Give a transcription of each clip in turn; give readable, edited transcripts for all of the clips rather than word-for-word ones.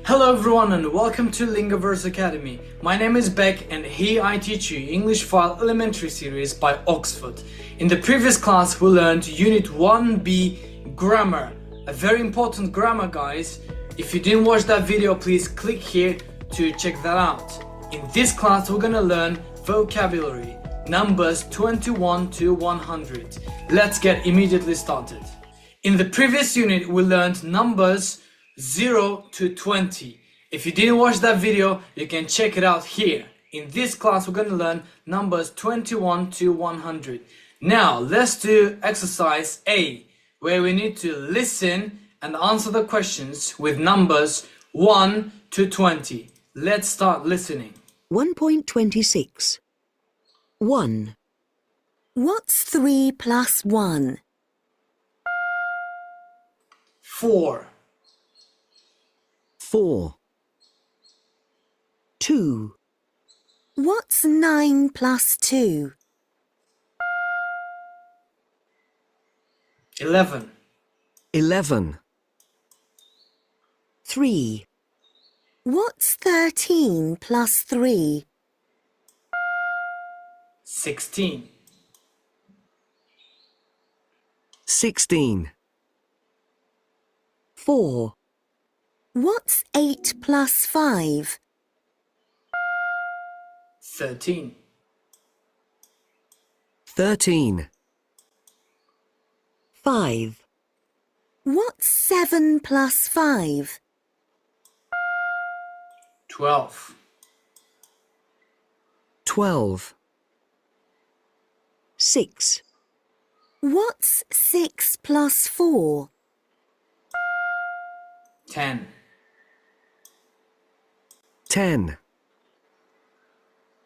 Hello everyone and welcome to Lingoverse Academy. My name is Beck and here I teach you English File Elementary Series by Oxford. In the previous class we learned Unit 1B Grammar. A very important grammar, guys. If you didn't watch that video, please click here to check that out. In this class we're gonna learn vocabulary, numbers 21 to 100. Let's get immediately started. In the previous unit we learned numbers 0 to 20. If you didn't watch that video, you can check it out here. In this class we're going to learn numbers 21 to 100. Now let's do exercise A, where we need to listen and answer the questions with numbers 1 to 20. Let's start listening. 1.26. 1. What's 3 plus 1? 4. 4. 2. What's 9 plus 2? 11. 11. 3. What's 13 plus 3? 16. 16. 4. What's 8 plus 5? 13. 13. 5. What's 7 plus 5? 12. 12. 6. What's 6 plus 4? 10. 10.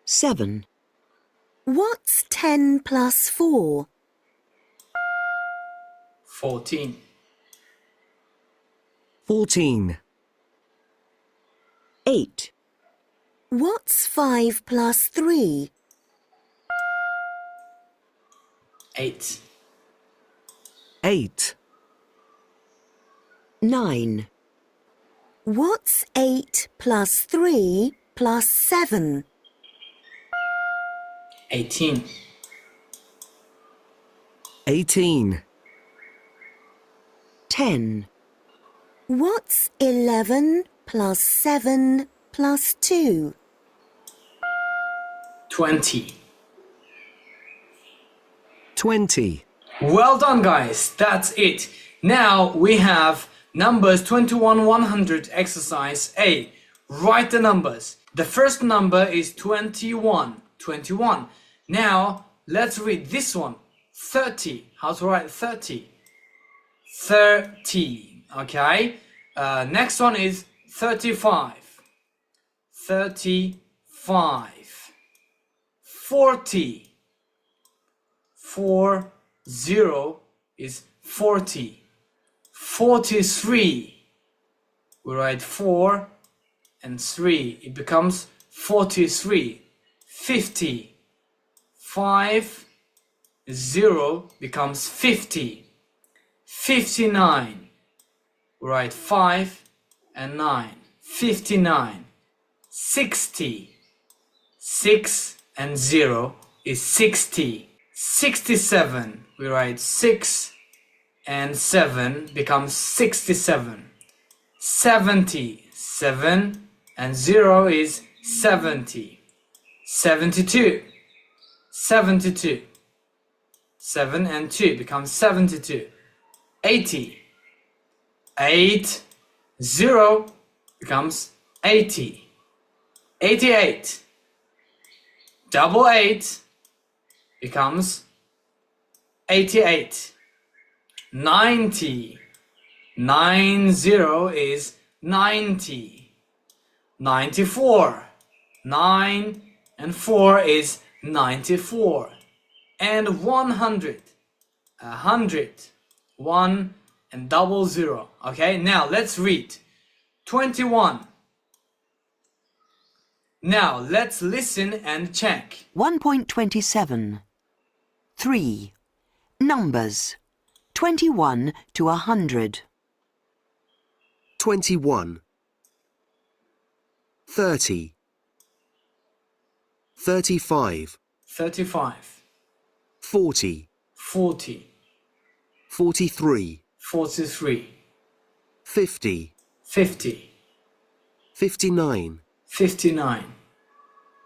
7. What's 10 plus 4? 14. 14. 8. What's 5 plus 3? 8. 8. 9. What's 8 plus 3 plus 7? 18. 18. 10. What's 11 plus 7 plus 2? 20. 20. Well done, guys. That's it. Now we have numbers 21 100 exercise A. Write the numbers. The first number is 21. 21. Now let's read this one. 30. How to write 30? 30. Okay. Next one is 35. 35. 40. 40 is 40. 43. We write 4 and 3. It becomes 43. 50. 5, 0 becomes 50. 59. We write 5 and 9. 59. 60. 6 and 0 is 60. 67. We write 6 and 7 becomes 67. 70. 7 and 0 is 70. 72. 72. 7 and 2 becomes 72. 80. 8. 0 becomes 80. 88. Double 8 becomes 88. 90. 90 is 90. 94. 9 and 4 is 94. And 100. 100. 1 and double 0. Okay, now let's read. 21. Now let's listen and check. 1.27. 3. Numbers 21 to 100. 21. 30, 35, 35, 40, 40, 43, 43, 50, 50, 59, 59,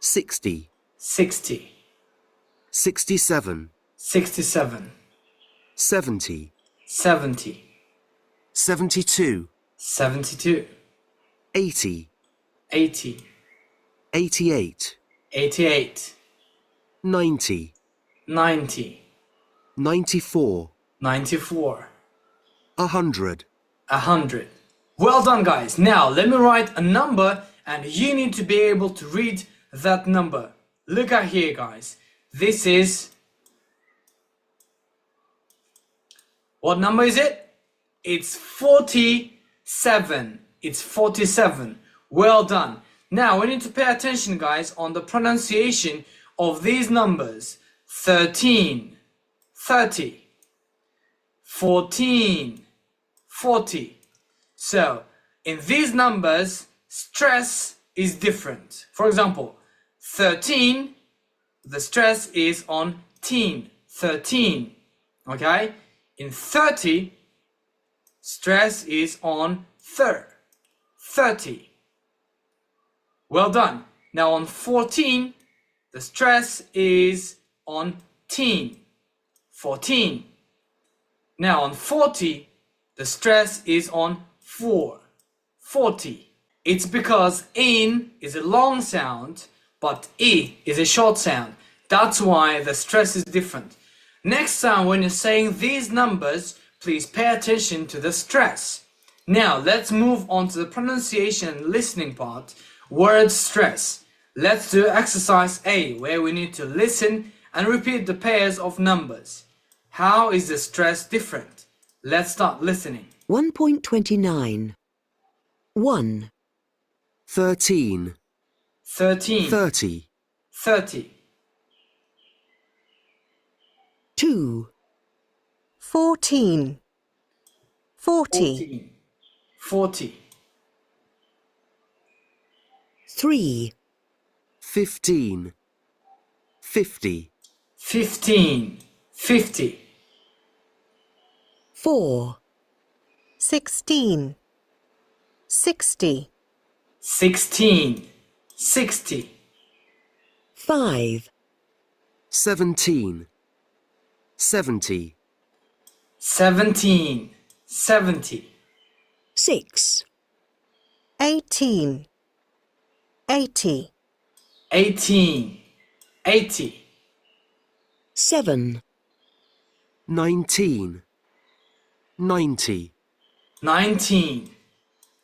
60, 60, 67, 67, 70, 70, 72, 72, 80, 80, 88, 88, 90, 90, 94, 94, 100. 100. Well done, guys. Now let me write a number and you need to be able to read that number. Look at here, guys. This is... What number is it? It's 47. It's 47. Well done. Now we need to pay attention, guys, on the pronunciation of these numbers. 13, 30, 14, 40. So in these numbers, stress is different. For example, 13, the stress is on teen, 13. Okay? In 30, stress is on 30. Well done. Now on 14, the stress is on teen, 14. Now on 40, the stress is on 40. It's because in is a long sound, but I is a short sound. That's why the stress is different. Next time when you're saying these numbers, please pay attention to the stress. Now let's move on to the pronunciation and listening part. Word stress. Let's do exercise A, where we need to listen and repeat the pairs of numbers. How is the stress different? Let's start listening. 1.29. 1, 13, 13, 30, 30, 2, 14, 40, 40, 3, 15, 50, 15, 50, 4, 16, 60, 16, 60, 5, 17, 70, 17, 70, 6, 18, 80, 18, 80, 7, 19, 90. 19,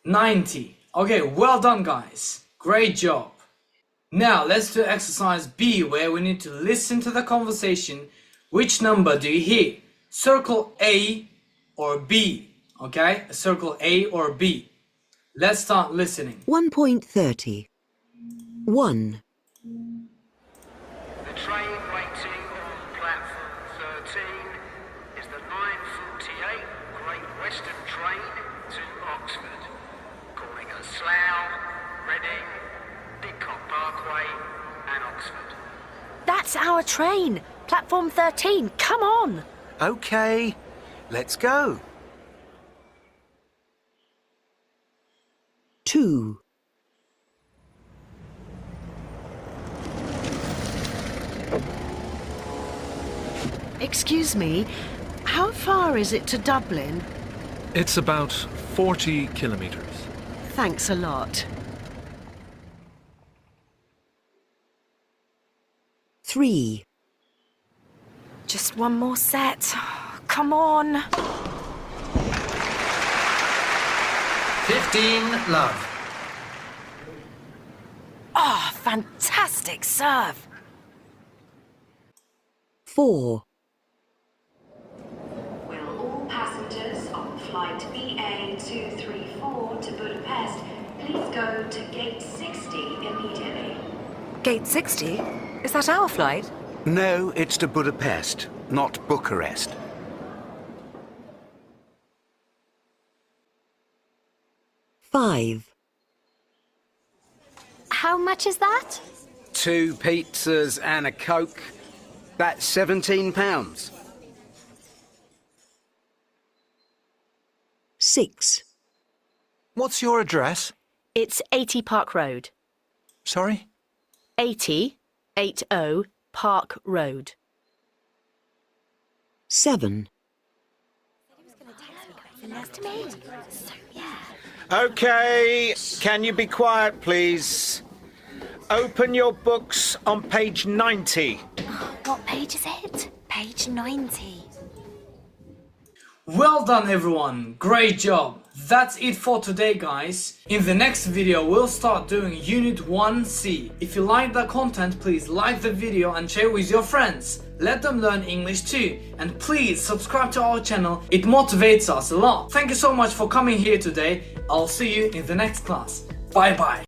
90. Okay, well done, guys. Great job. Now let's do exercise B, where we need to listen to the conversation. Which number do you hear? Circle A or B. Okay, circle A or B. Let's start listening. 1.30. 1, The train waiting on platform 13 is the 9:48 Great Western train to Oxford, calling at Slough, Reading, Didcot Parkway and Oxford. That's our train. Platform 13. Come on. OK, let's go. 2, Excuse me, how far is it to Dublin? It's about 40 kilometres. Thanks a lot. 3, Just one more set. Come on. 15, love. Oh, fantastic serve. 4, Will all passengers on flight BA234 to Budapest please go to gate 60 immediately? Gate 60? Is that our flight? No, it's to Budapest, not Bucharest. 5, How much is that? 2 pizzas and a Coke. That's £17. 6. What's your address? It's 80 Park Road. Sorry? 80 Park Road. 7. Okay, can you be quiet, please? Open your books on page 90. What page is it? Page 90. Well done everyone, great job! That's it for today guys. In the next video we'll start doing Unit 1C. If you like the content, please like the video and share with your friends. Let them learn English too. And please subscribe to our channel, it motivates us a lot. Thank you so much for coming here today. I'll see you in the next class. Bye bye.